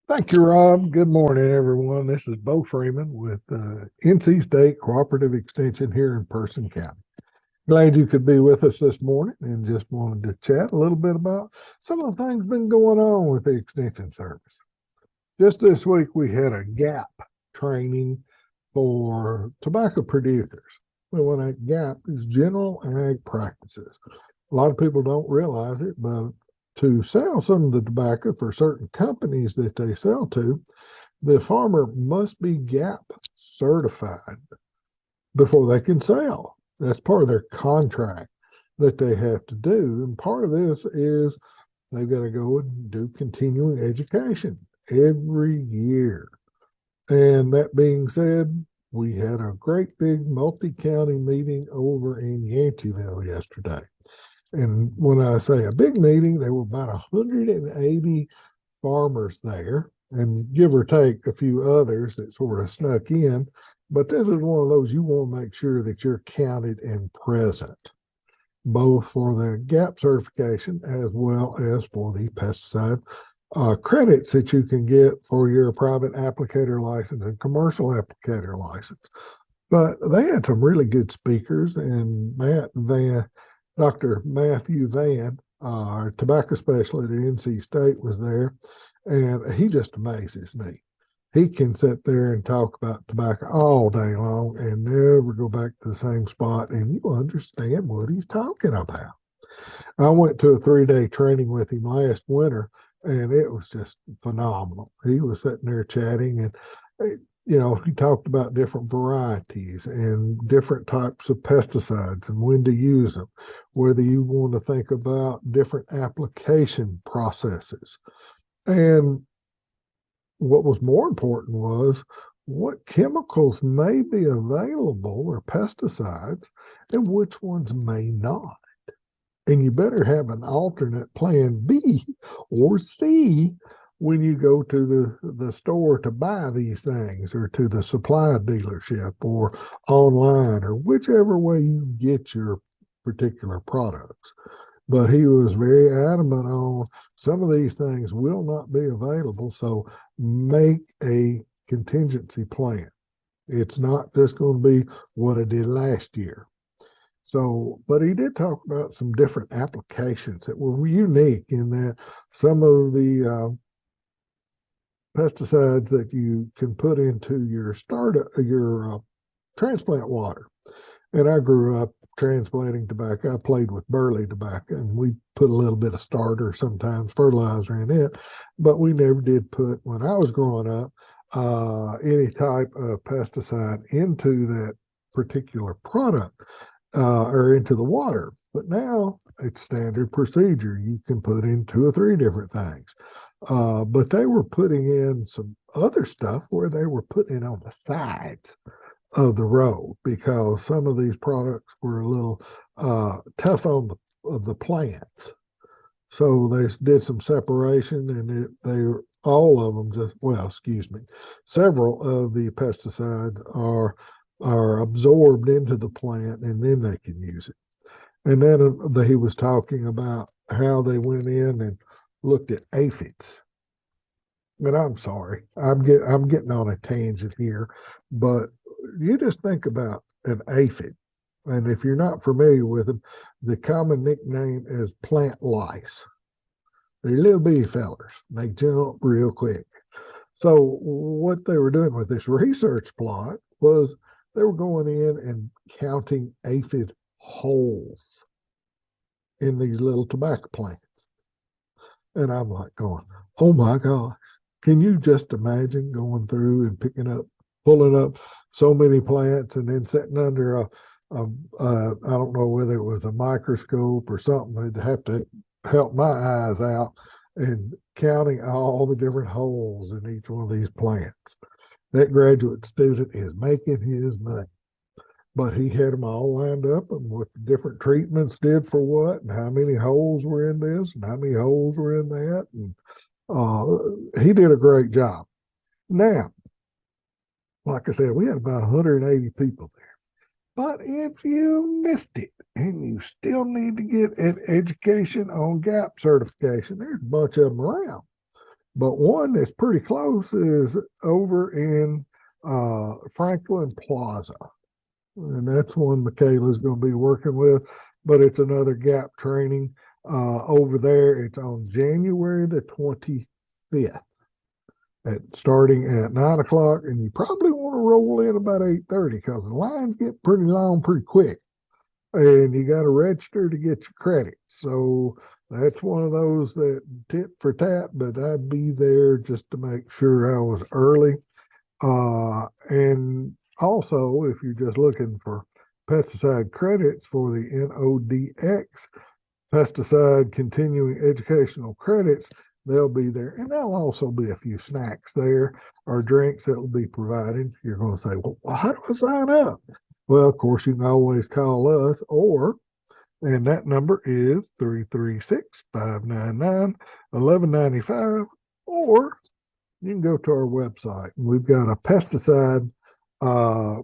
Thank you, Rob. Good morning, everyone. This is Bo Freeman with NC State Cooperative Extension here in Person County. Glad you could be with us this morning and just wanted to chat a little bit about some of the things been going on with the Extension Service. Just this week, we had a GAP training for tobacco producers. Well, that GAP is General Ag Practices. A lot of people don't realize it, but to sell some of the tobacco for certain companies that they sell to, the farmer must be GAP certified before they can sell. That's part of their contract that they have to do. And part of this is they've got to go and do continuing education every year. And that being said, we had a great big multi-county meeting over in Yanceyville yesterday. And when I say a big meeting, there were about 180 farmers there, and give or take a few others that sort of snuck in. But this is one of those you want to make sure that you're counted and present, both for the GAP certification as well as for the pesticide credits that you can get for your private applicator license and commercial applicator license. But they had some really good speakers, and Dr. Matthew Van, our tobacco specialist at NC State, was there, and he just amazes me. He can sit there and talk about tobacco all day long and never go back to the same spot, and you understand what he's talking about. I went to a 3-day training with him last winter, and it was just phenomenal. He was sitting there chatting, and he talked about different varieties and different types of pesticides and when to use them, whether you want to think about different application processes. And what was more important was what chemicals may be available or pesticides and which ones may not. And you better have an alternate plan B or C when you go to the store to buy these things, or to the supply dealership, or online, or whichever way you get your particular products. But he was very adamant on some of these things will not be available. So make a contingency plan. It's not just going to be what I did last year. So, but he did talk about some different applications that were unique in that some of the pesticides that you can put into your transplant water. And I grew up transplanting tobacco. I played with burley tobacco, and we put a little bit of starter, sometimes fertilizer in it, but we never did put, when I was growing up, any type of pesticide into that particular product or into the water. But now it's standard procedure. You can put in 2 or 3 different things. But they were putting in some other stuff where they were putting it on the sides of the road because some of these products were a little tough on the plants. So they did some separation, and all of them several of the pesticides are absorbed into the plant, and then they can use it. And then he was talking about how they went in and looked at aphids. And I'm sorry, I'm getting on a tangent here, but you just think about an aphid, and if you're not familiar with them, the common nickname is plant lice. They're little bitty fellers. They jump real quick. So what they were doing with this research plot was they were going in and counting aphid holes in these little tobacco plants. And I'm like going, oh my gosh, can you just imagine going through and pulling up so many plants and then sitting under I don't know whether it was a microscope or something. They'd have to help my eyes out and counting all the different holes in each one of these plants. That graduate student is making his money. But he had them all lined up and what the different treatments did for what, and how many holes were in this, and how many holes were in that. And he did a great job. Now, like I said, we had about 180 people there. But if you missed it and you still need to get an education on GAP certification, there's a bunch of them around. But one that's pretty close is over in Franklin Plaza. And that's one Michaela's going to be working with, but it's another gap training over there. It's on January the 25th. Starting at 9 o'clock, and you probably want to roll in about 8:30 because the lines get pretty long pretty quick, and you got to register to get your credit. So that's one of those that tit for tat, but I'd be there just to make sure I was early. And also, if you're just looking for pesticide credits for the NODX pesticide continuing educational credits, they'll be there. And there'll also be a few snacks there or drinks that will be provided. You're going to say, well, how do I sign up? Well, of course, you can always call us, and that number is 336-599-1195, or you can go to our website. We've got a pesticide uh,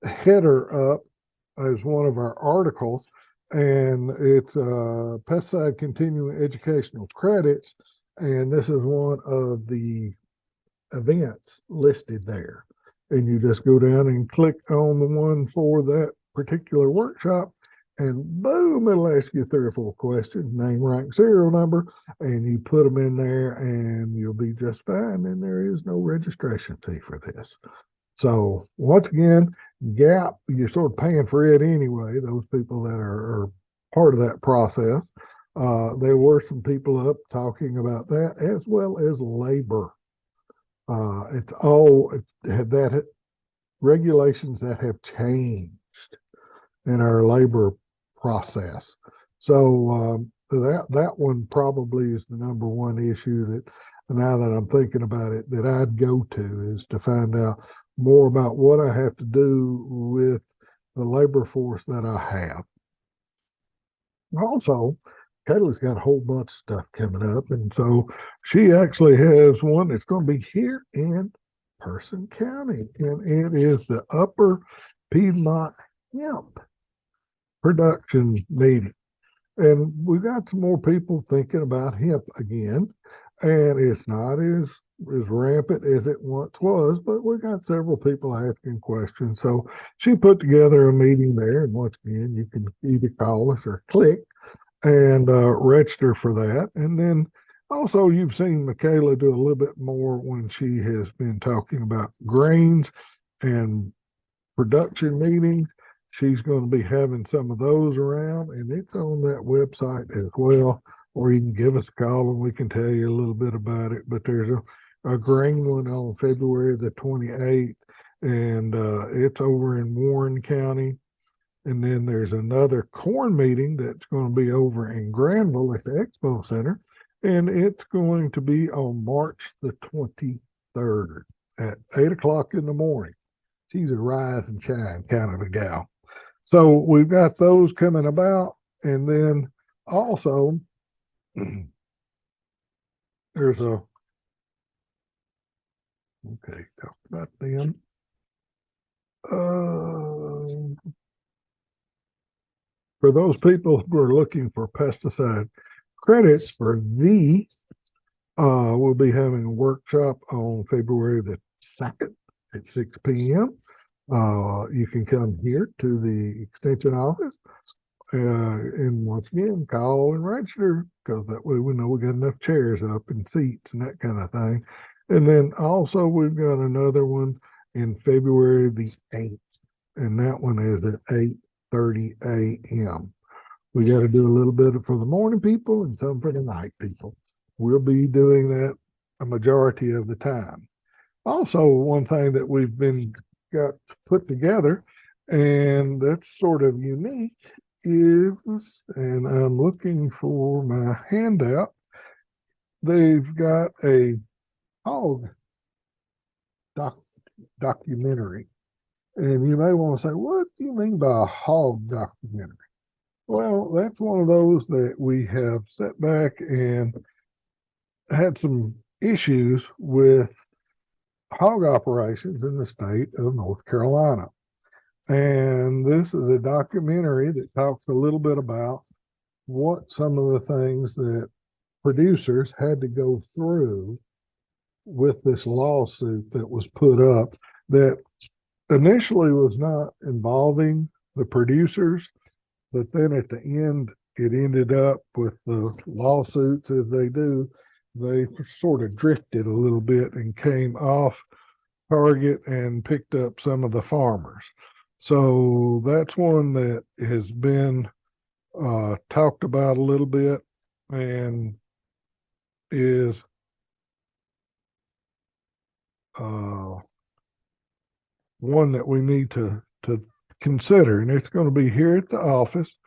header up as one of our articles, and it's pesticide continuing educational credits, and this is one of the events listed there. And you just go down and click on the one for that particular workshop, and boom, it'll ask you 3 or 4 questions, name, rank, serial number, and you put them in there and you'll be just fine. And there is no registration fee for this. So once again, GAP, you're sort of paying for it anyway, those people that are part of that process. There were some people up talking about that, as well as labor. It's all that regulations that have changed in our labor process. So that one probably is the number one issue that, now that I'm thinking about it, that I'd go to, is to find out more about what I have to do with the labor force that I have. Also, Kayla's got a whole bunch of stuff coming up, and so she actually has one that's going to be here in Person County, and it is the Upper Piedmont Hemp Production Meeting. And we've got some more people thinking about hemp again, and it's not as rampant as it once was, but we got several people asking questions. So she put together a meeting there, and once again, you can either call us or click and register for that. And then also, you've seen Michaela do a little bit more when she has been talking about grains and production meetings. She's going to be having some of those around, and it's on that website as well, or you can give us a call and we can tell you a little bit about it. But there's a grain one on February the 28th, and it's over in Warren County. And then there's another corn meeting that's going to be over in Granville at the Expo Center, and it's going to be on March the 23rd at 8 o'clock in the morning. She's a rise and shine kind of a gal. So we've got those coming about. And then also, there's talk about them. For those people who are looking for pesticide credits we'll be having a workshop on February the 2nd at 6 p.m. You can come here to the extension office, and once again, call and register, because that way we know we got enough chairs up and seats and that kind of thing. And then also we've got another one in February the 8th, and that one is at 8:30 a.m. We got to do a little bit for the morning people and some for the night people. We'll be doing that a majority of the time. Also, one thing that we've got put together, and that's sort of unique, is, and I'm looking for my handout, they've got a hog documentary. And you may want to say, what do you mean by a hog documentary? Well, that's one of those that we have sat back and had some issues with hog operations in the state of North Carolina. And this is a documentary that talks a little bit about what some of the things that producers had to go through with this lawsuit that was put up that initially was not involving the producers, but then at the end, it ended up with the lawsuits as they do. They sort of drifted a little bit and came off target and picked up some of the farmers. So that's one that has been talked about a little bit and is one that we need to consider. And it's going to be here at the office,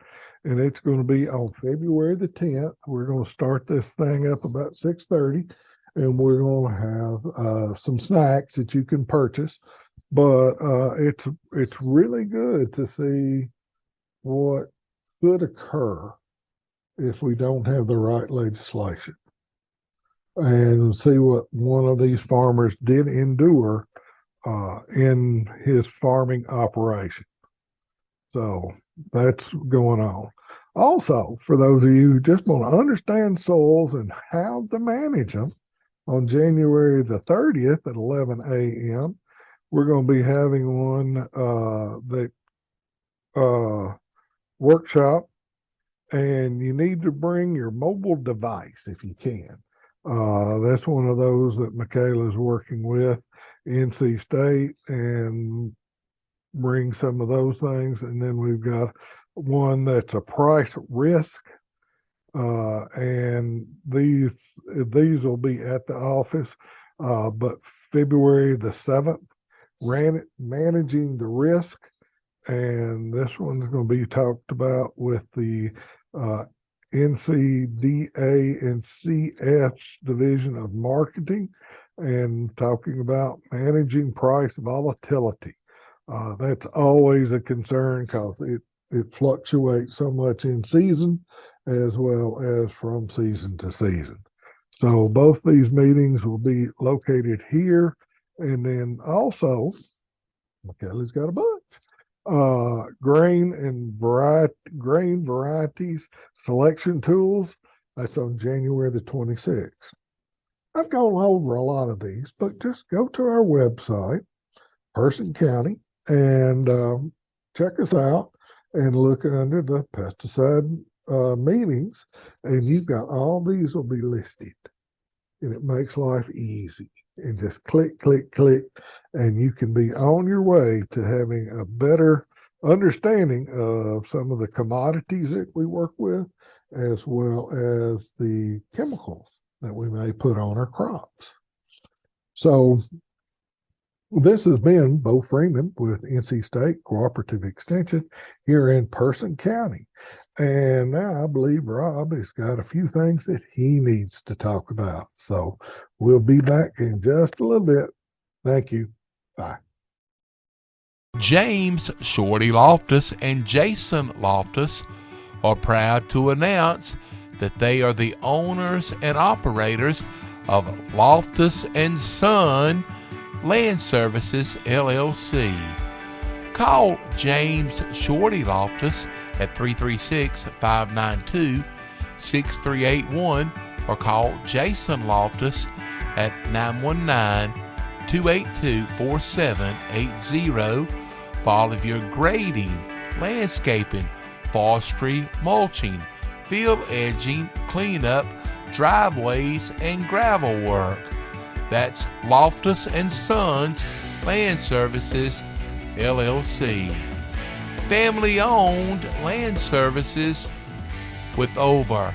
and it's going to be on February the 10th. We're going to start this thing up about 6:30, and we're going to have some snacks that you can purchase. But it's really good to see what could occur if we don't have the right legislation, and see what one of these farmers did endure in his farming operation. So that's going on. Also, for those of you who just want to understand soils and how to manage them, on January the 30th at 11 a.m., we're going to be having one workshop, and you need to bring your mobile device if you can. That's one of those that Michaela's working with NC State, and bring some of those things. And then we've got one that's a price risk, and these will be at the office. But February the 7th, managing the risk, and this one's going to be talked about with the NCDA and CS Division of Marketing, and talking about managing price volatility. That's always a concern because it fluctuates so much in season as well as from season to season. So both these meetings will be located here. And then also, Kelly's got a bunch. Grain varieties selection tools. That's on January the 26th. I've gone over a lot of these, but just go to our website, Person County, and check us out and look under the pesticide meetings, and you've got all these will be listed, and it makes life easy. And just click, click, click, and you can be on your way to having a better understanding of some of the commodities that we work with, as well as the chemicals that we may put on our crops. So this has been Bo Freeman with NC State Cooperative Extension here in Person County. And now I believe Rob has got a few things that he needs to talk about. So we'll be back in just a little bit. Thank you. Bye. James Shorty Loftus and Jason Loftus are proud to announce that they are the owners and operators of Loftus and Son Land Services, LLC. Call James Shorty Loftus at 336-592-6381 or call Jason Loftus at 919-282-4780 for all of your grading, landscaping, forestry, mulching, field edging, cleanup, driveways, and gravel work. That's Loftus and Sons Land Services, LLC. Family-owned land services with over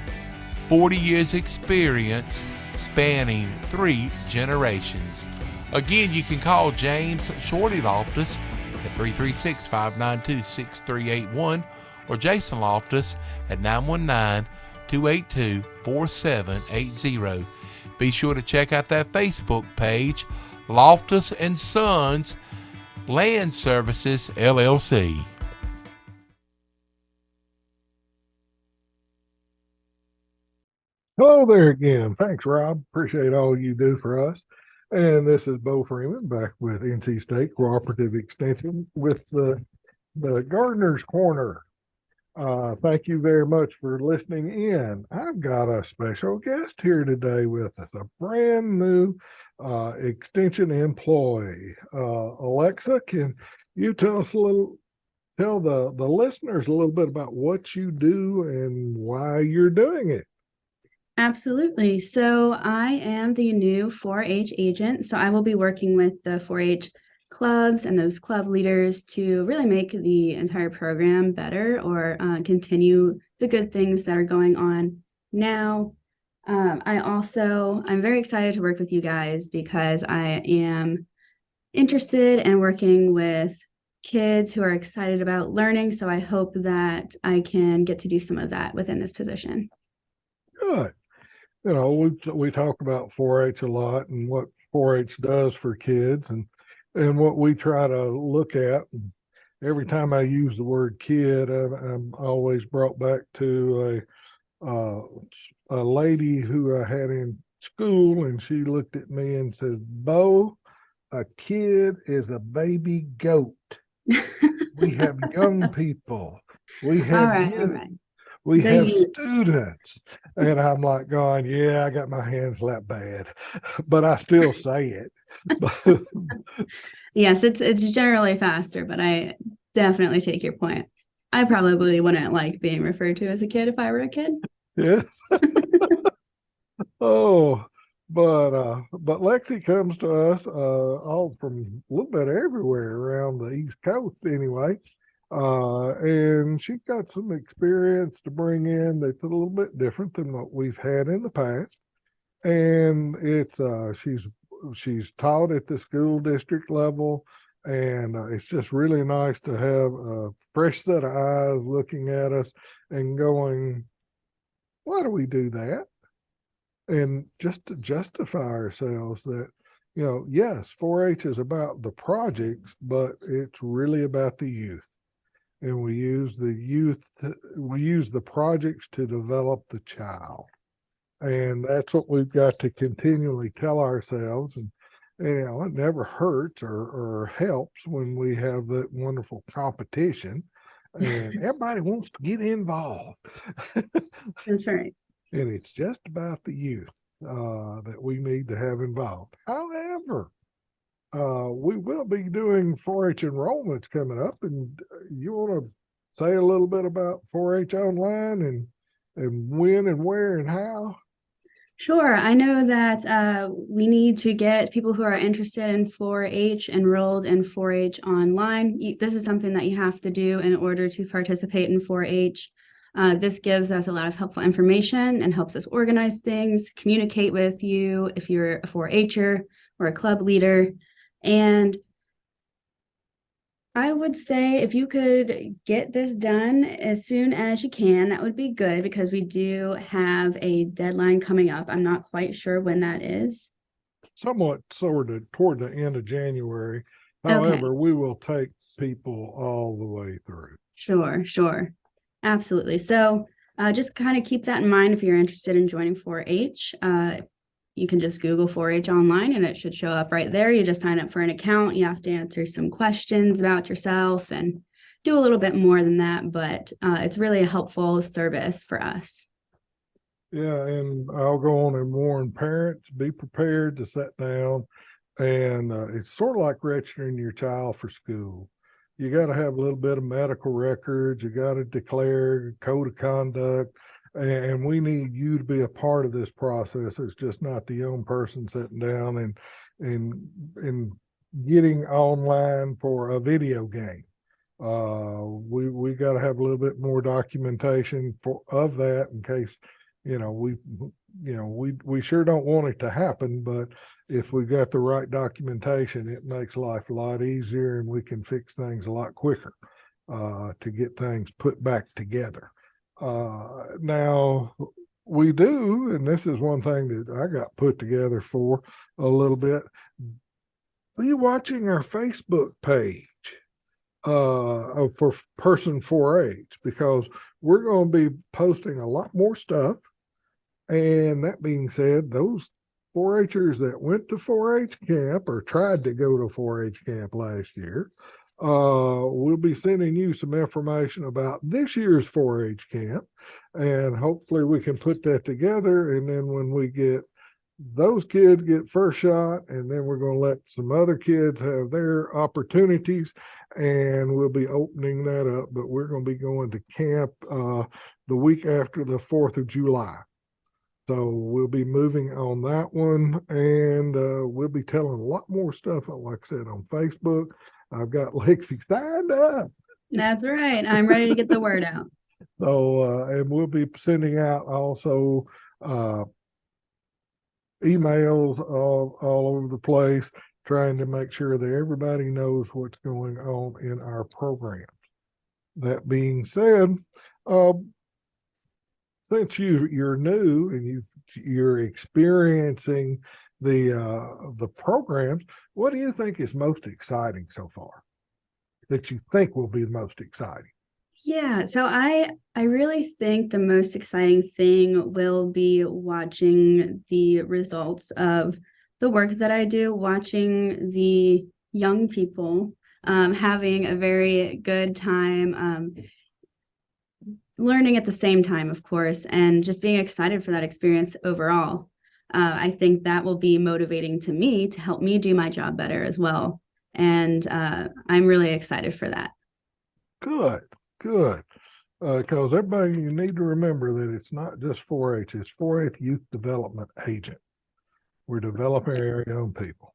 40 years experience spanning 3 generations. Again, you can call James Shorty Loftus at 336-592-6381 or Jason Loftus at 919-282-4780. Be sure to check out that Facebook page, Loftus and Sons Land Services, LLC. Hello there again. Thanks, Rob. Appreciate all you do for us. And this is Bo Freeman back with NC State Cooperative Extension with the Gardener's Corner. Thank you very much for listening in. I've got a special guest here today with us, a brand new extension employee. Alexa, can you tell us a little, tell the listeners a little bit about what you do and why you're doing it? Absolutely. So I am the new 4-H agent. So I will be working with the 4-H clubs and those club leaders to really make the entire program better or continue the good things that are going on now. I'm very excited to work with you guys because I am interested in working with kids who are excited about learning. So I hope that I can get to do some of that within this position. Good. You know, we talk about 4-H a lot and what 4-H does for kids and what we try to look at. Every time I use the word kid, I'm always brought back to a lady who I had in school, and she looked at me and said, "Bo, a kid is a baby goat. We have young people. We All have right, all youth. right. We The have youth. students." And I'm like going, yeah, I got my hands that bad, but I still say it. Yes, it's generally faster, but I definitely take your point. I probably wouldn't like being referred to as a kid if I were a kid. Yes. Oh, but Lexi comes to us all from a little bit everywhere around the East Coast anyway. And she got some experience to bring in that's a little bit different than what we've had in the past. And it's she's taught at the school district level, and it's just really nice to have a fresh set of eyes looking at us and going, why do we do that? And just to justify ourselves that, you know, yes, 4-H is about the projects, but it's really about the youth. And we use the youth, we use the projects to develop the child. And that's what we've got to continually tell ourselves. And you know, it never hurts or helps when we have that wonderful competition and everybody wants to get involved. That's right. And it's just about the youth that we need to have involved. However, we will be doing 4-H enrollments coming up, and you want to say a little bit about 4-H online and when and where and how? Sure. I know that we need to get people who are interested in 4-H enrolled in 4-H online. This is something that you have to do in order to participate in 4-H. This gives us a lot of helpful information and helps us organize things, communicate with you if you're a 4-Her or a club leader. And I would say if you could get this done as soon as you can, that would be good because we do have a deadline coming up. I'm not quite sure when that is. Somewhat sort of toward the end of January. Okay, However, we will take people all the way through. sure. Absolutely. So just kind of keep that in mind if you're interested in joining 4-H. You can just Google 4-H online and it should show up right there. You just sign up for an account. You have to answer some questions about yourself and do a little bit more than that, but it's really a helpful service for us. Yeah, and I'll go on and warn parents, be prepared to sit down. And it's sort of like registering your child for school. You got to have a little bit of medical records. You got to declare a code of conduct. And we need you to be a part of this process. It's just not the young person sitting down and getting online for a video game. We got to have a little bit more documentation of that in case, we sure don't want it to happen, but if we got the right documentation, it makes life a lot easier and we can fix things a lot quicker to get things put back together. Now we do, and this is one thing that I got put together for a little bit. Be watching our Facebook page for Person 4-H because we're going to be posting a lot more stuff. And that being said, those 4-Hers that went to 4-H camp or tried to go to 4-H camp last year we'll be sending you some information about this year's 4-H camp, and hopefully we can put that together. And then when we get those kids get first shot, and then we're going to let some other kids have their opportunities, and we'll be opening that up. But we're going to be going to camp the week after the 4th of July. So we'll be moving on that one, and we'll be telling a lot more stuff, like I said, on Facebook. I've got Lexi signed up. That's right. I'm ready to get the word out. So, and we'll be sending out also emails all over the place, trying to make sure that everybody knows what's going on in our programs. That being said, since you're new and you're experiencing the programs, what do you think is most exciting so far? That you think will be the most exciting? Yeah, so I really think the most exciting thing will be watching the results of the work that I do, watching the young people having a very good time, learning at the same time, of course, and just being excited for that experience overall. I think that will be motivating to me to help me do my job better as well. And I'm really excited for that. Good. Because everybody, you need to remember that it's not just 4-H, it's 4-H Youth Development Agent. We're developing our young people.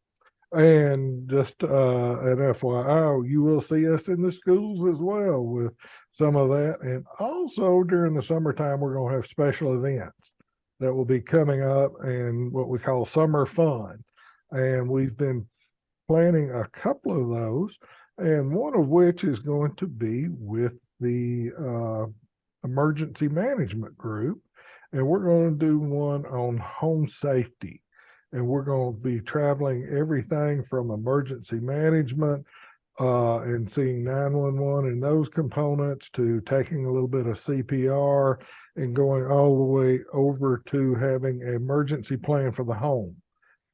And just an FYI, you will see us in the schools as well with some of that. And also during the summertime, we're going to have special events that will be coming up and what we call summer fun. And we've been planning a couple of those, and one of which is going to be with the emergency management group. And we're going to do one on home safety. And we're going to be traveling everything from emergency management and seeing 911 and those components to taking a little bit of CPR and going all the way over to having an emergency plan for the home,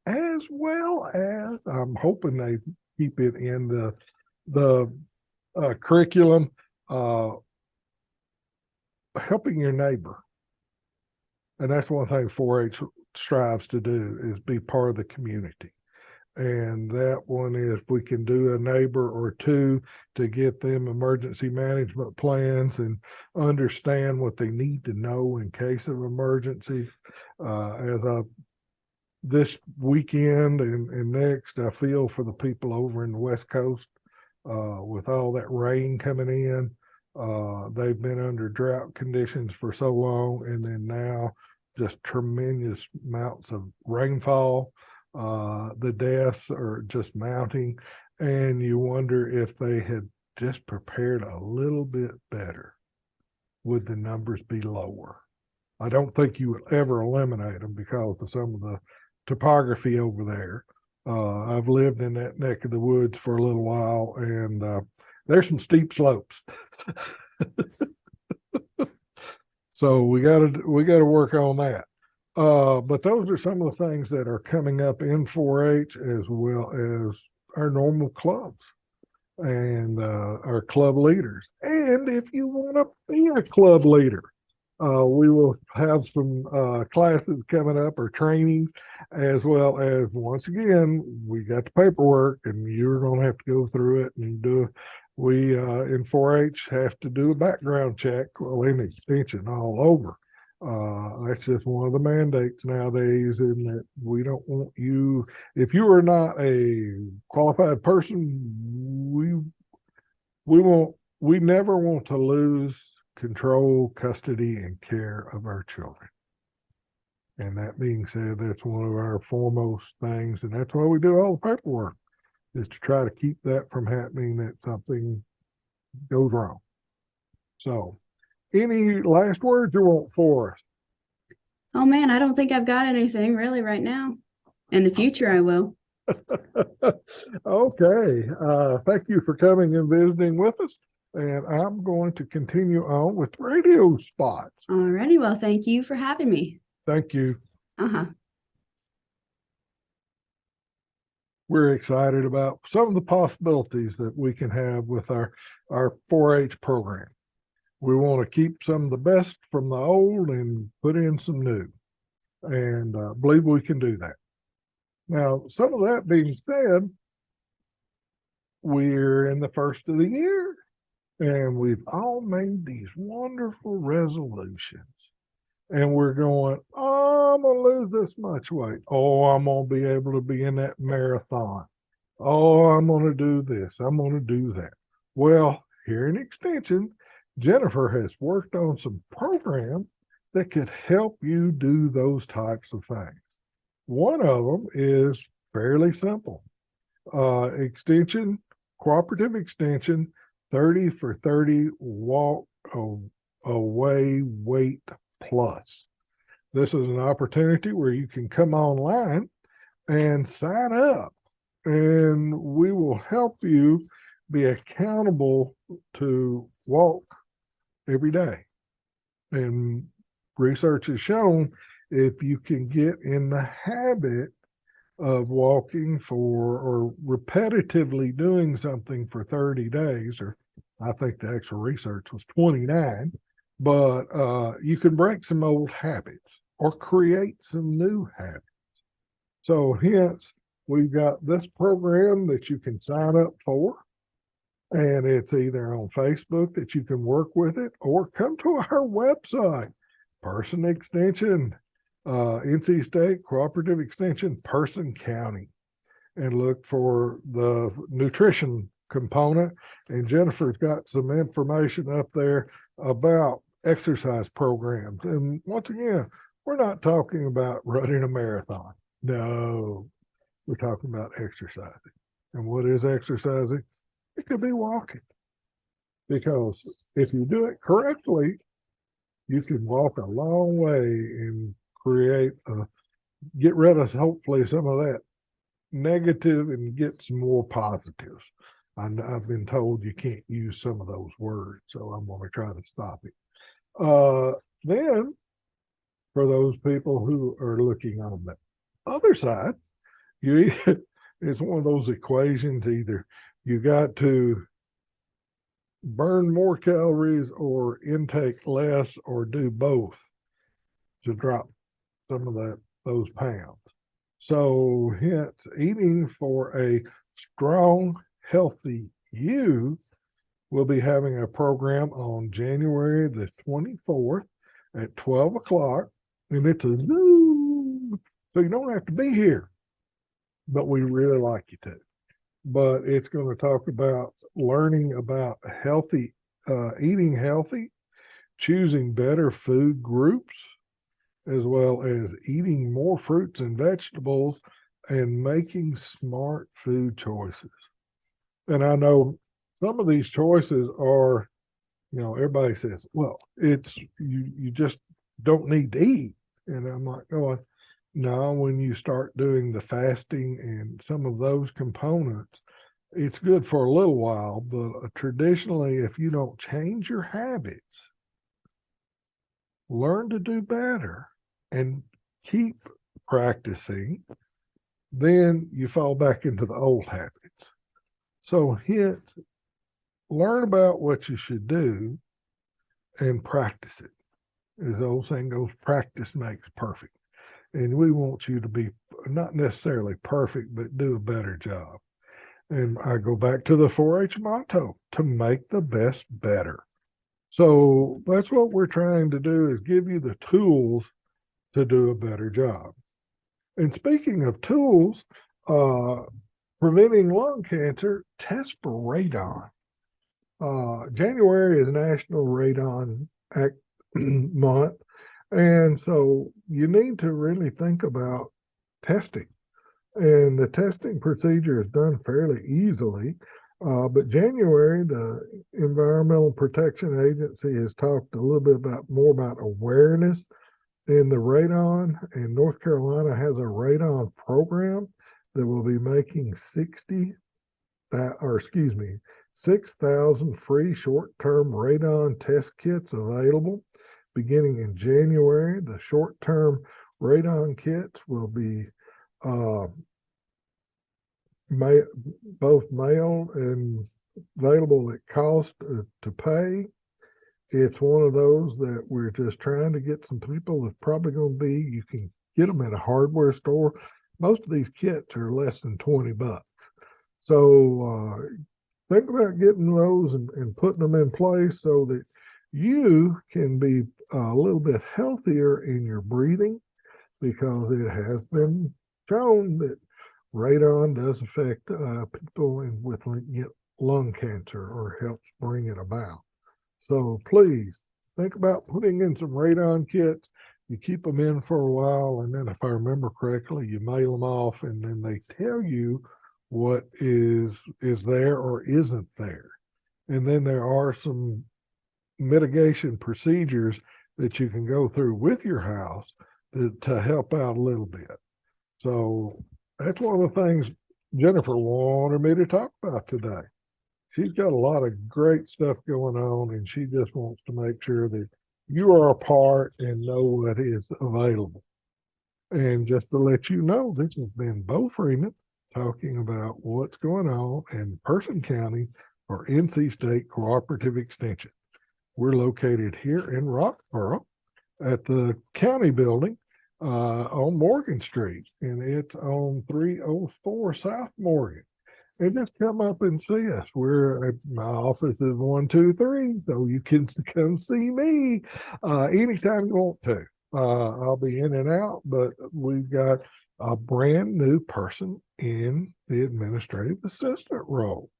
as well as I'm hoping they keep it in the curriculum, helping your neighbor. And that's one thing 4-H strives to do, is be part of the community. And that one is, if we can do a neighbor or two to get them emergency management plans and understand what they need to know in case of emergencies. This weekend and next, I feel for the people over in the West Coast with all that rain coming in. They've been under drought conditions for so long, and then now just tremendous amounts of rainfall. The deaths are just mounting, and you wonder if they had just prepared a little bit better, would the numbers be lower? I don't think you would ever eliminate them because of some of the topography over there. I've lived in that neck of the woods for a little while, and there's some steep slopes. So we got to work on that. But those are some of the things that are coming up in 4-H, as well as our normal clubs and our club leaders. And if you want to be a club leader, we will have some classes coming up, or trainings, as well as, once again, we got the paperwork, and you're going to have to go through it and do. We in 4-H have to do a background check, well, in extension all over. That's just one of the mandates nowadays, in that we don't want you, if you are not a qualified person, we never want to lose control, custody, and care of our children. And that being said, that's one of our foremost things, and that's why we do all the paperwork, is to try to keep that from happening, that something goes wrong. So, any last words you want for us? Oh man, I don't think I've got anything really right now. In the future, I will. Okay. Thank you for coming and visiting with us. And I'm going to continue on with radio spots. Alrighty, well, thank you for having me. Thank you. Uh-huh. we're excited about some of the possibilities that we can have with our 4-H program. We want to keep some of the best from the old and put in some new, and believe we can do that. Now, some of that being said, we're in the first of the year, and we've all made these wonderful resolutions. And we're going, oh, I'm going to lose this much weight. Oh, I'm going to be able to be in that marathon. Oh, I'm going to do this. I'm going to do that. Well, here in Extension, Jennifer has worked on some programs that could help you do those types of things. One of them is fairly simple. Cooperative Extension 30 for 30 walk away weight plus. This is an opportunity where you can come online and sign up, and we will help you be accountable to walk every day. And research has shown if you can get in the habit of walking or repetitively doing something for 30 days, or I think the actual research was 29, but you can break some old habits or create some new habits. So hence, we've got this program that you can sign up for, and it's either on Facebook that you can work with it, or come to our website, Person Extension, NC State Cooperative Extension, Person County, and look for the nutrition component. And Jennifer's got some information up there about exercise programs. And once again, we're not talking about running a marathon. No, we're talking about exercising. And what is exercising? It could be walking. Because if you do it correctly, you can walk a long way and get rid of hopefully some of that negative and get some more positives. I've been told you can't use some of those words, so I'm going to try to stop it. Then, for those people who are looking on the other side, it's one of those equations. Either you got to burn more calories or intake less, or do both to drop some of those pounds. So hence, eating for a strong, healthy you will be having a program on January the 24th at 12 o'clock, and it's a Zoom, so you don't have to be here, but we really like you to. But it's going to talk about learning about eating healthy, choosing better food groups, as well as eating more fruits and vegetables and making smart food choices. And I know some of these choices are, everybody says, well, it's you just don't need to eat. And I'm like, oh, no, when you start doing the fasting and some of those components, it's good for a little while, but traditionally, if you don't change your habits, learn to do better, and keep practicing, then you fall back into the old habits. So learn about what you should do and practice it. As the old saying goes, practice makes perfect. And we want you to be not necessarily perfect, but do a better job. And I go back to the 4-H motto, to make the best better. So that's what we're trying to do, is give you the tools to do a better job. And speaking of tools, preventing lung cancer, test for radon. January is National Radon Act month, and so you need to really think about testing. And the testing procedure is done fairly easily. But January, the Environmental Protection Agency has talked a little bit more about awareness in the radon, and North Carolina has a radon program that will be making 6,000 free short-term radon test kits available beginning in January. The short-term radon kits will be both mail and available at cost to pay. It's one of those that we're just trying to get some people that's probably going to be, you can get them at a hardware store. Most of these kits are less than $20. So think about getting those and putting them in place so that you can be a little bit healthier in your breathing, because it has been shown that radon does affect people with lung cancer or helps bring it about. So please think about putting in some radon kits. You keep them in for a while, and then if I remember correctly, you mail them off, and then they tell you what is there or isn't there. And then there are some mitigation procedures that you can go through with your house to help out a little bit. So that's one of the things Jennifer wanted me to talk about today. She's got a lot of great stuff going on, and she just wants to make sure that you are a part and know what is available. And just to let you know, this has been Bo Freeman talking about what's going on in Person County for NC State Cooperative Extension. We're located here in Roxboro at the county building on Morgan Street, and it's on 304 South Morgan. And just come up and see us. My office is 123, so you can come see me anytime you want to. I'll be in and out, but we've got a brand new person in the administrative assistant role,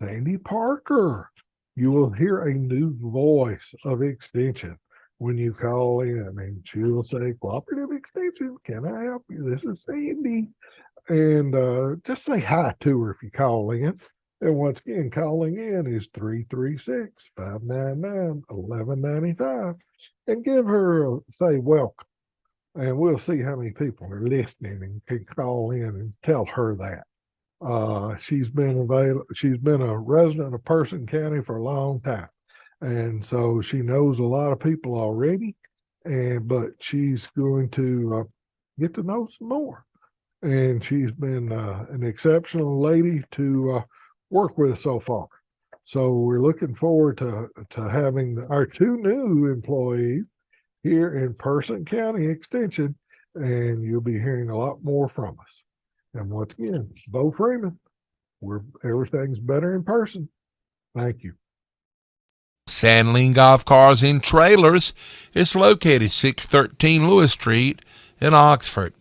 Sandy Parker. You will hear a new voice of Extension when you call in, and she will say, "Cooperative Extension, can I help you? This is Sandy." And just say hi to her if you call in. And once again, calling in is 336-599-1195. And give her say welcome. And we'll see how many people are listening and can call in and tell her that. She's been a resident of Person County for a long time. And so she knows a lot of people already. But she's going to get to know some more. And she's been an exceptional lady to work with so far. So we're looking forward to having our two new employees here in Person County Extension, and you'll be hearing a lot more from us. And once again, Bo Freeman, everything's better in person. Thank you. Sandling Golf Cars and Trailers is located 613 Lewis Street in Oxford.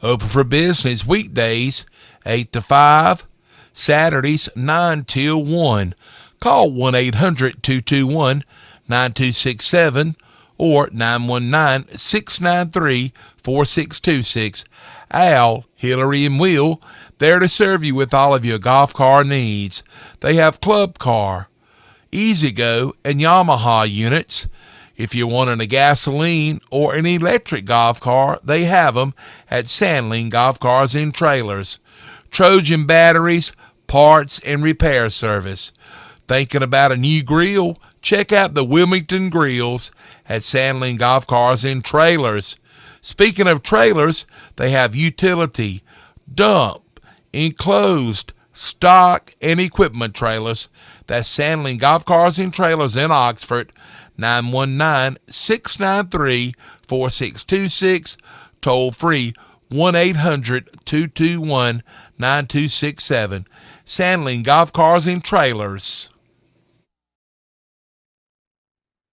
Open for business weekdays 8 to 5, Saturdays 9 till 1. Call 1-800-221-9267 or 919-693-4626. Al, Hillary, and Will there to serve you with all of your golf car needs. They have Club Car, Easy Go, and Yamaha units. If you're wanting a gasoline or an electric golf car, they have them at Sandling Golf Cars and Trailers. Trojan batteries, parts, and repair service. Thinking about a new grill? Check out the Wilmington Grills at Sandling Golf Cars and Trailers. Speaking of trailers, they have utility, dump, enclosed, stock, and equipment trailers. That's Sandling Golf Cars and Trailers in Oxford. 919-693-4626, toll free 1-800-221-9267. Sandling Golf Cars and Trailers.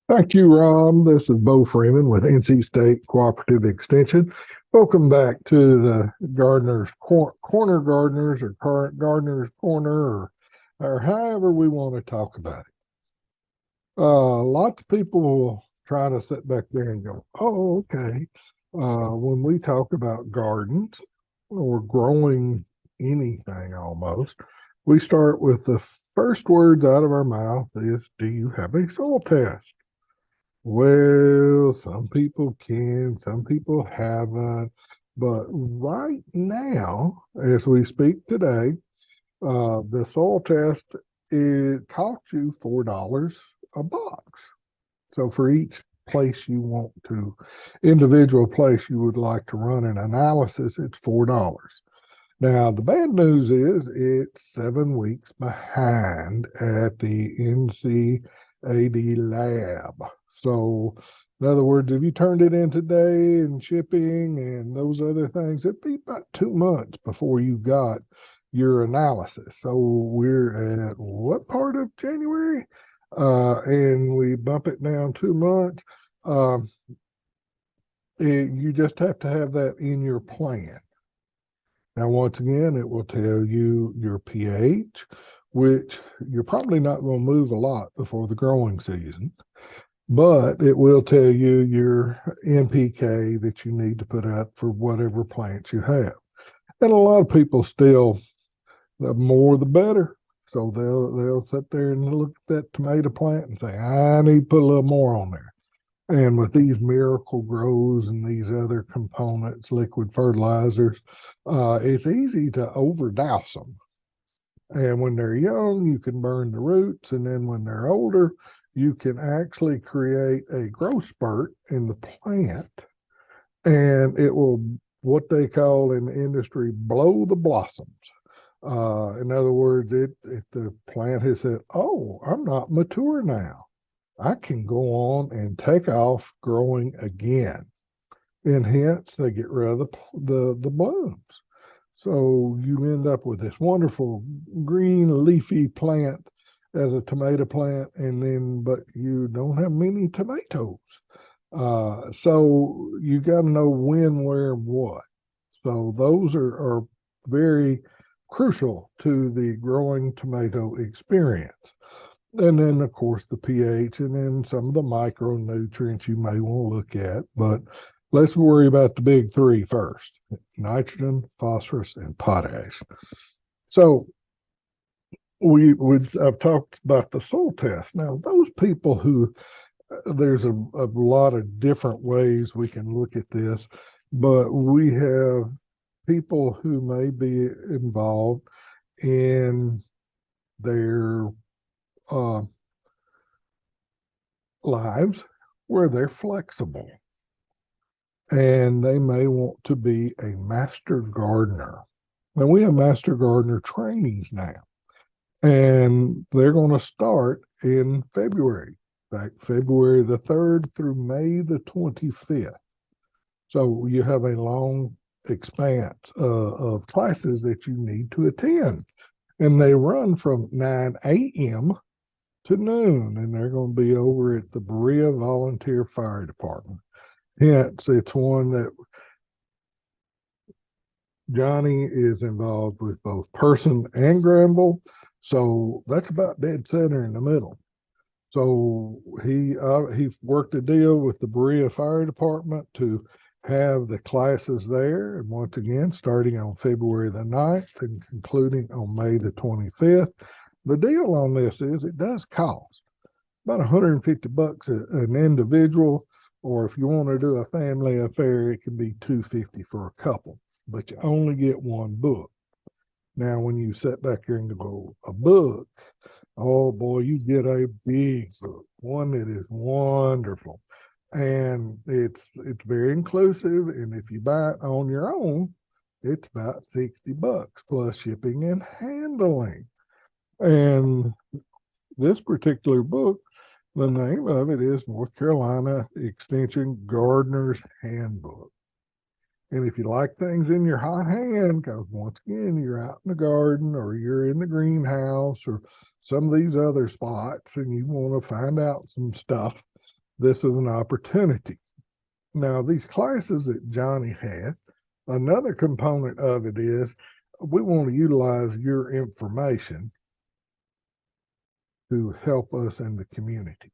Thank you, Ron. This is Bo Freeman with NC State Cooperative Extension. Welcome back to the Gardener's Corner Gardeners, or Current Gardener's Corner, or however we want to talk about it. Lots of people will try to sit back there and go, "Oh, okay." When we talk about gardens or growing anything almost, we start with the first words out of our mouth is, "Do you have a soil test?" Well, some people can, some people haven't. But right now, as we speak today, the soil test, it costs you $4 a box. So for each place individual place you would like to run an analysis, it's $4. Now, the bad news is it's 7 weeks behind at the NCAD lab. So, in other words, if you turned it in today and shipping and those other things, it'd be about 2 months before you got your analysis. So, we're at what part of January? And we bump it down 2 months. You just have to have that in your plan. Now, once again, it will tell you your pH, which you're probably not going to move a lot before the growing season, but it will tell you your NPK that you need to put out for whatever plants you have. And a lot of people still, the more the better. So they'll sit there and look at that tomato plant and say, I need to put a little more on there. And with these Miracle Grows and these other components, liquid fertilizers, it's easy to overdouse them. And when they're young, you can burn the roots. And then when they're older, you can actually create a growth spurt in the plant. And it will, what they call in the industry, blow the blossoms. In other words, if the plant has said, oh, I'm not mature now, I can go on and take off growing again. And hence they get rid of the blooms. So you end up with this wonderful green leafy plant as a tomato plant, but you don't have many tomatoes. So you got to know when, where, and what. So those are very crucial to the growing tomato experience. And then, of course, the pH, and then some of the micronutrients you may want to look at. But let's worry about the big three first: nitrogen, phosphorus, and potash. So I've talked about the soil test. Now, those people who, there's a lot of different ways we can look at this, but we have people who may be involved in their lives where they're flexible and they may want to be a master gardener. And we have master gardener trainings now, and they're going to start in February, like February the 3rd through May the 25th. So you have a long expanse of classes that you need to attend, and they run from 9 a.m. to noon, and they're going to be over at the Berea Volunteer Fire Department. Hence, it's one that Johnny is involved with both Person and Granville, so that's about dead center in the middle. So he worked a deal with the Berea Fire Department to have the classes there, and once again, starting on February the 9th and concluding on May the 25th. The deal on this is it does cost about $150 an individual, or if you want to do a family affair, it can be $250 for a couple, but you only get one book. Now, when you sit back here and go, a book, oh boy, you get a big book, one that is wonderful. And it's very inclusive. And if you buy it on your own, it's about $60 plus shipping and handling. And this particular book, the name of it is North Carolina Extension Gardener's Handbook. And if you like things in your hot hand, because once again, you're out in the garden or you're in the greenhouse or some of these other spots and you want to find out some stuff, this is an opportunity. Now, these classes that Johnny has, another component of it is we want to utilize your information to help us in the community.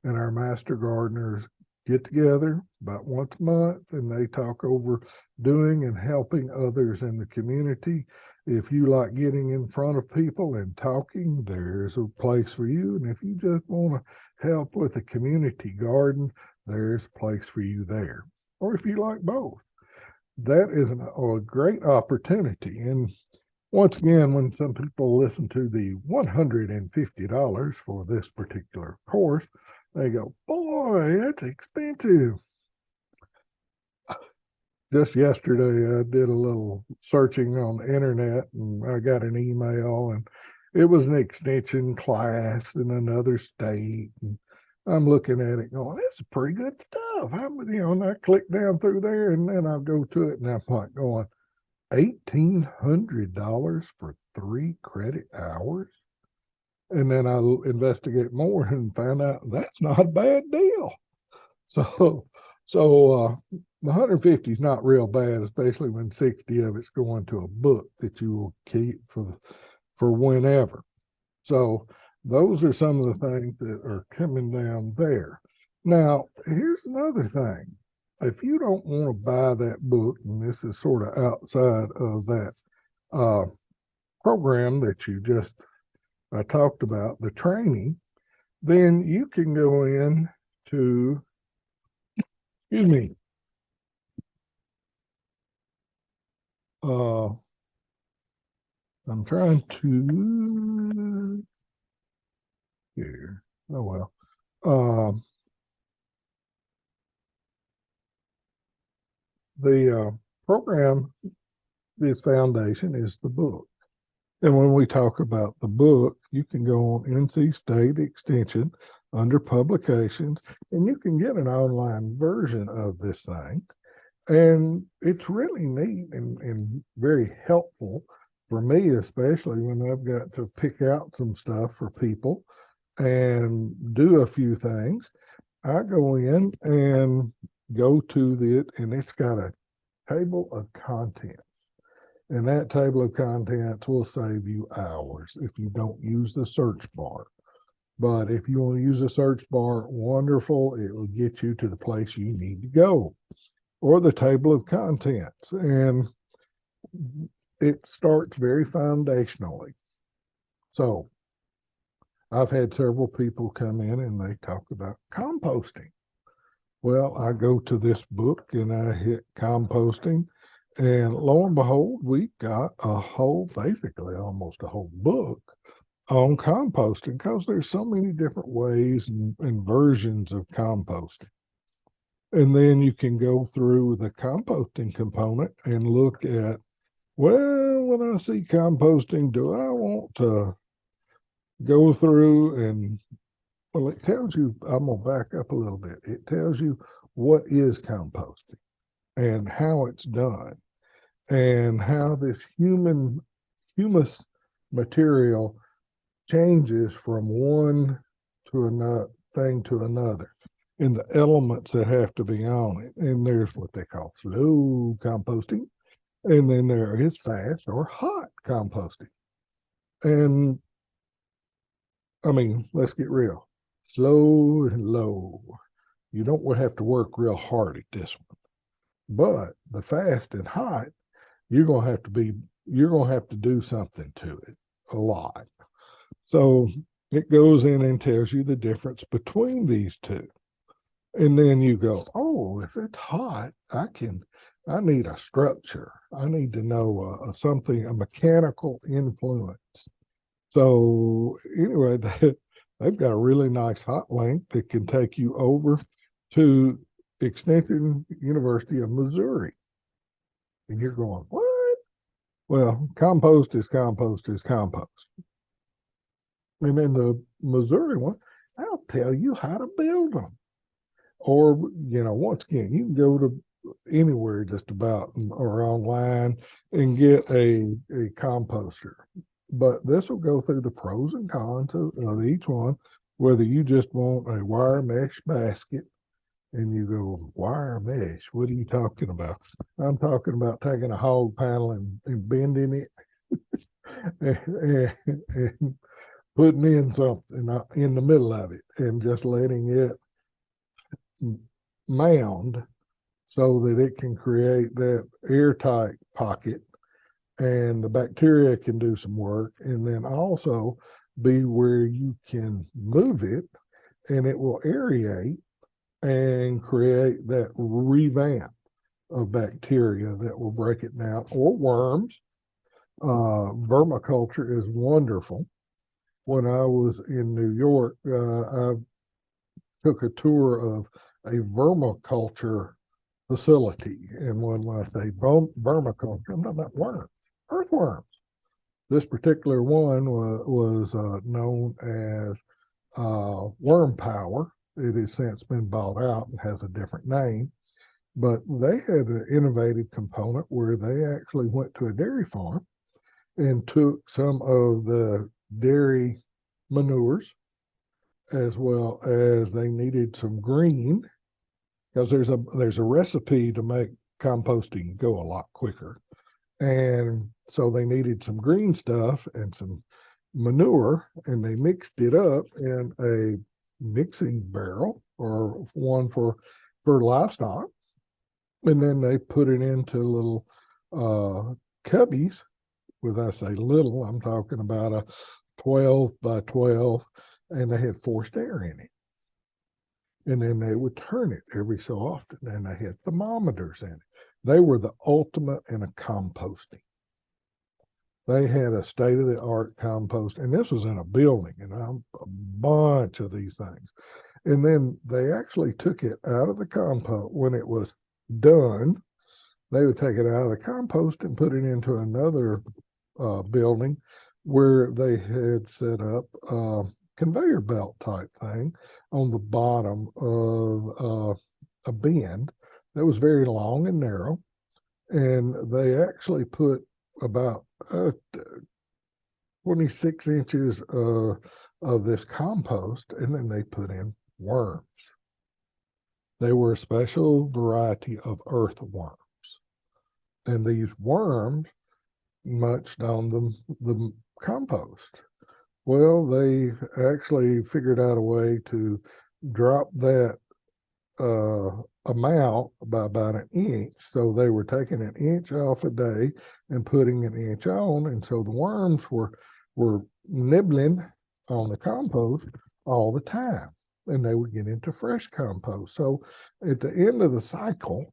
And our master gardeners get together about once a month and they talk over doing and helping others in the community. If you like getting in front of people and talking, there's a place for you. And if you just want to help with a community garden, there's a place for you there. Or if you like both, that is a great opportunity. And once again, when some people listen to the $150 for this particular course, they go, boy, that's expensive. just yesterday, I did a little searching on the internet and I got an email, and it was an extension class in another state. And I'm looking at it going, that's pretty good stuff. And I click down through there and then I'll go to it and I'm like going, $1,800 for 3 credit hours. And then I'll investigate more and find out that's not a bad deal. So, so 150 is not real bad, especially when 60 of it's going to a book that you will keep for whenever. So those are some of the things that are coming down there. Now, here's another thing. If you don't want to buy that book, and this is sort of outside of that uh, program that you just I talked about, the training, then you can go in to, excuse me, I'm trying to here. Oh well. The program, this foundation is the book. And when we talk about the book, you can go on NC State Extension under publications, and you can get an online version of this thing. And it's really neat and very helpful for me, especially when I've got to pick out some stuff for people and do a few things. I go in and go to it, and it's got a table of contents. And that table of contents will save you hours if you don't use the search bar. But if you want to use the search bar, wonderful. It will get you to the place you need to go, or the table of contents. And it starts very foundationally. So I've had several people come in and they talk about composting. Well, I go to this book and I hit composting, and lo and behold, we've got a whole, basically almost a whole book on composting, because there's so many different ways and versions of composting. And then you can go through the composting component and look at, well, when I see composting, do I want to go through and, well, it tells you, I'm going to back up a little bit. It tells you what is composting and how it's done and how this humus material changes from one to another thing to another, and the elements that have to be on it. And there's what they call slow composting, and then there is fast or hot composting. And I mean, let's get real. Slow and low. You don't have to work real hard at this one. But the fast and hot, you're gonna have to do something to it a lot. So it goes in and tells you the difference between these two. And then you go, oh, if it's hot, I need a structure. I need to know something, a mechanical influence. So anyway, they've got a really nice hot link that can take you over to Extension University of Missouri. And you're going, what? Well, compost is compost is compost. And in the Missouri one, I'll tell you how to build them. Or, once again, you can go to anywhere just about or online and get a composter. But this will go through the pros and cons of each one, whether you just want a wire mesh basket. And you go, wire mesh, what are you talking about? I'm talking about taking a hog panel and bending it and putting in something in the middle of it and just letting it mound so that it can create that airtight pocket, and the bacteria can do some work, and then also be where you can move it and it will aerate and create that revamp of bacteria that will break it down, or worms. Vermiculture is wonderful. When I was in New York, I took a tour of a vermiculture facility. And when I say vermiculture, I'm talking about worms, earthworms. This particular one was known as Worm Power. It has since been bought out and has a different name. But they had an innovative component where they actually went to a dairy farm and took some of the dairy manures, as well as they needed some green, because there's a recipe to make composting go a lot quicker. And so they needed some green stuff and some manure, and they mixed it up in a mixing barrel or one for livestock. And then they put it into little cubbies. When I say little, I'm talking about a 12 by 12, and they had forced air in it. And then they would turn it every so often, and they had thermometers in it. They were the ultimate in a composting. They had a state-of-the-art compost, and this was in a building, and a bunch of these things. And then they actually took it out of the compost when it was done. They would take it out of the compost and put it into another building where they had set up a conveyor belt type thing on the bottom of a bend that was very long and narrow. And they actually put about 26 inches of this compost, and then they put in worms. They were a special variety of earthworms. And these worms munched on the compost. Well, they actually figured out a way to drop that amount by about an inch. So they were taking an inch off a day and putting an inch on. And so the worms were nibbling on the compost all the time. And they would get into fresh compost. So at the end of the cycle,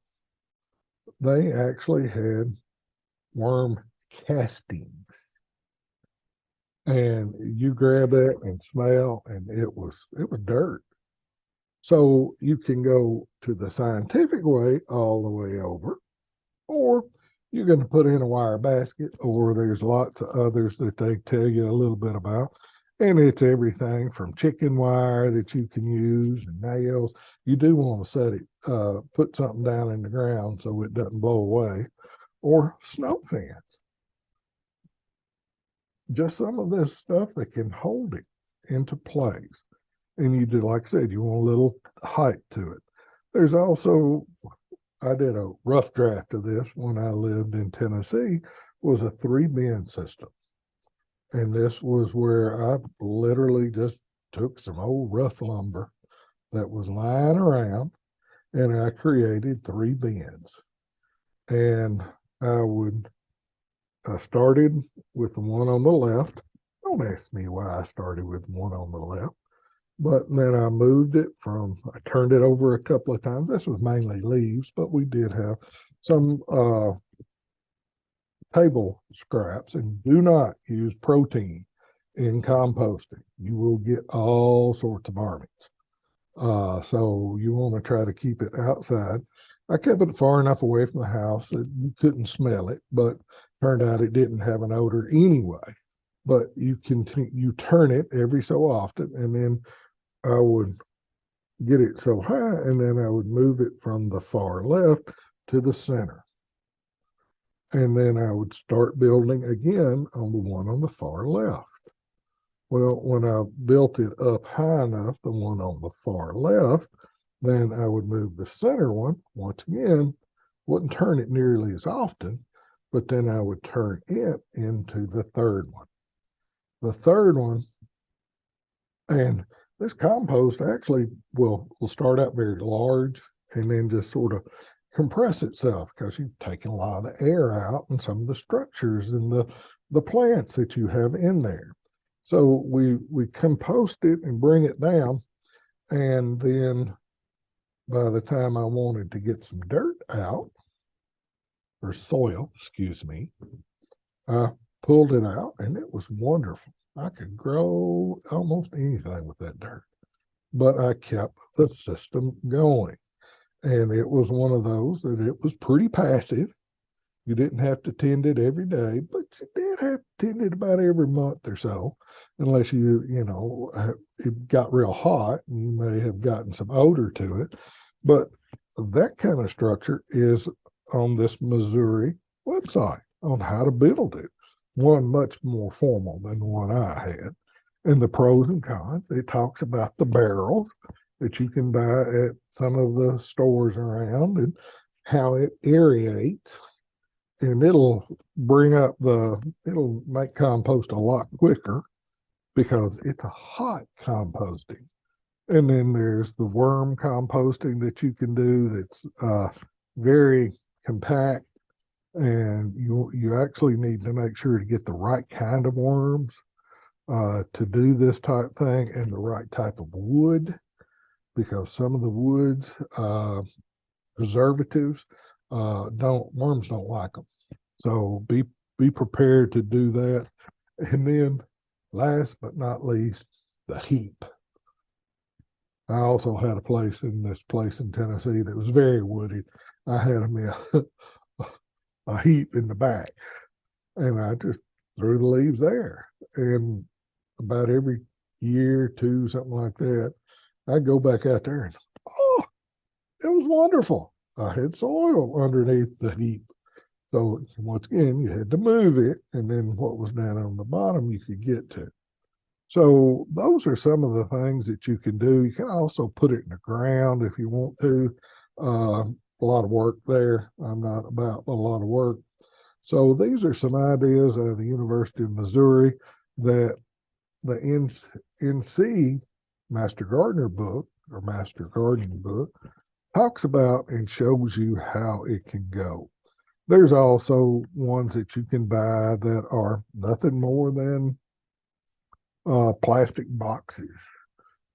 they actually had worm castings. And you grab it and smell, and it was dirt. So you can go to the scientific way all the way over, or you're going to put in a wire basket, or there's lots of others that they tell you a little bit about. And it's everything from chicken wire that you can use and nails. You do want to set it, put something down in the ground so it doesn't blow away, or snow fence. Just some of this stuff that can hold it into place. And you do, like I said, you want a little height to it. There's also, I did a rough draft of this when I lived in Tennessee, was a 3-bin system. And this was where I literally just took some old rough lumber that was lying around, and I created 3 bins. And I started with the one on the left. Don't ask me why I started with one on the left. But then I moved it I turned it over a couple of times. This was mainly leaves, but we did have some table scraps. And do not use protein in composting. You will get all sorts of varmints. So you want to try to keep it outside. I kept it far enough away from the house that you couldn't smell it, but turned out it didn't have an odor anyway. But you turn it every so often, and then I would get it so high, and then I would move it from the far left to the center. And then I would start building again on the one on the far left. Well, when I built it up high enough, the one on the far left, then I would move the center one, once again, wouldn't turn it nearly as often, but then I would turn it into the third one. The third one, and this compost actually will start out very large and then just sort of compress itself because you've taken a lot of the air out and some of the structures and the plants that you have in there. So we compost it and bring it down, and then by the time I wanted to get some dirt out, or soil, excuse me, I pulled it out, and it was wonderful. I could grow almost anything with that dirt, but I kept the system going. And it was one of those that it was pretty passive. You didn't have to tend it every day, but you did have to tend it about every month or so, unless it got real hot and you may have gotten some odor to it. But that kind of structure is on this Missouri website on how to build it. One much more formal than the one I had. And the pros and cons, it talks about the barrels that you can buy at some of the stores around and how it aerates, and it'll make compost a lot quicker because it's a hot composting. And then there's the worm composting that you can do that's very compact, and you actually need to make sure to get the right kind of worms to do this type thing, and the right type of wood, because some of the woods preservatives worms don't like them. So be prepared to do that. And then last but not least, the heap. I also had a place in Tennessee that was very wooded. I had a heap in the back, and I just threw the leaves there. And about every year, two, something like that, I'd go back out there and, oh, it was wonderful. I had soil underneath the heap. So once again, you had to move it, and then what was down on the bottom you could get to. So those are some of the things that you can do. You can also put it in the ground if you want to. A lot of work there. I'm not about a lot of work. So these are some ideas of the University of Missouri that the NC Master Gardener book or Master Gardening book talks about and shows you how it can go. There's also ones that you can buy that are nothing more than plastic boxes.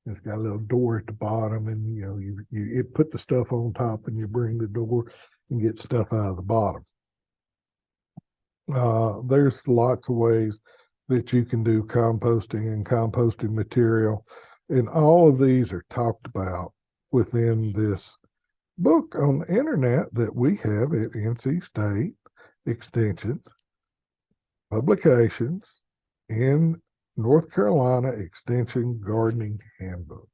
It's got a little door at the bottom, and you put the stuff on top, and you bring the door and get stuff out of the bottom. There's lots of ways that you can do composting and composting material, and all of these are talked about within this book on the internet that we have at NC State Extension Publications in North Carolina Extension Gardening Handbook.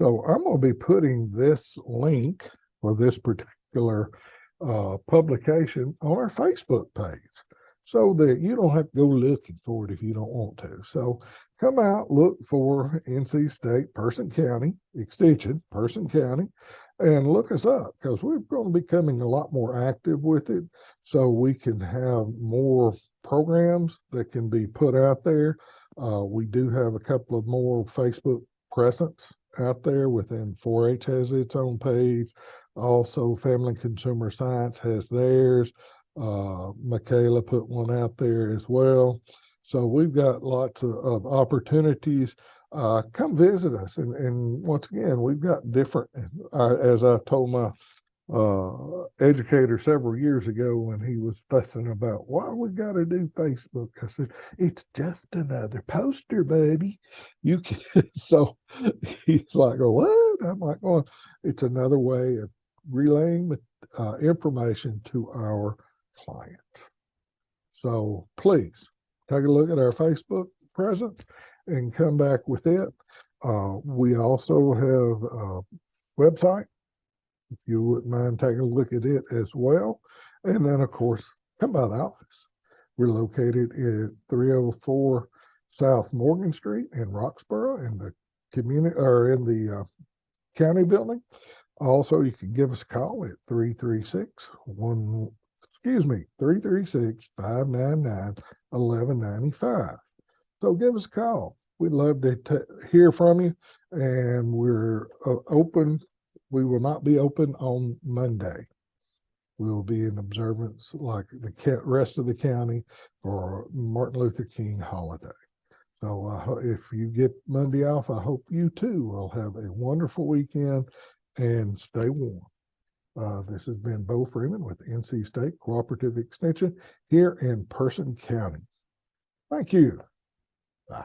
So I'm going to be putting this link for this particular publication on our Facebook page so that you don't have to go looking for it if you don't want to. So come out, look for NC State Person County Extension, Person County, and look us up, because we're going to be becoming a lot more active with it, so we can have more programs that can be put out there. We do have a couple of more Facebook presence out there within 4-H has its own page. Also, Family and Consumer Science has theirs. Michaela put one out there as well. So we've got lots of opportunities. Come visit us. And once again, we've got different, as I told my educator several years ago when he was fussing about why we got to do Facebook. I said, it's just another poster, baby. You can. So he's like, oh, what? I'm like, oh, it's another way of relaying information to our clients. So please take a look at our Facebook presence and come back with it. We also have a website, if you wouldn't mind taking a look at it as well. And then, of course, come by the office. We're located at 304 South Morgan Street in Roxboro, in the community, or in the county building. Also, you can give us a call at 336-599-1195. So give us a call. We'd love to hear from you, and we're open. We will not be open on Monday. We will be in observance like the rest of the county for Martin Luther King holiday. So if you get Monday off, I hope you too will have a wonderful weekend and stay warm. This has been Bo Freeman with NC State Cooperative Extension here in Person County. Thank you. Bye.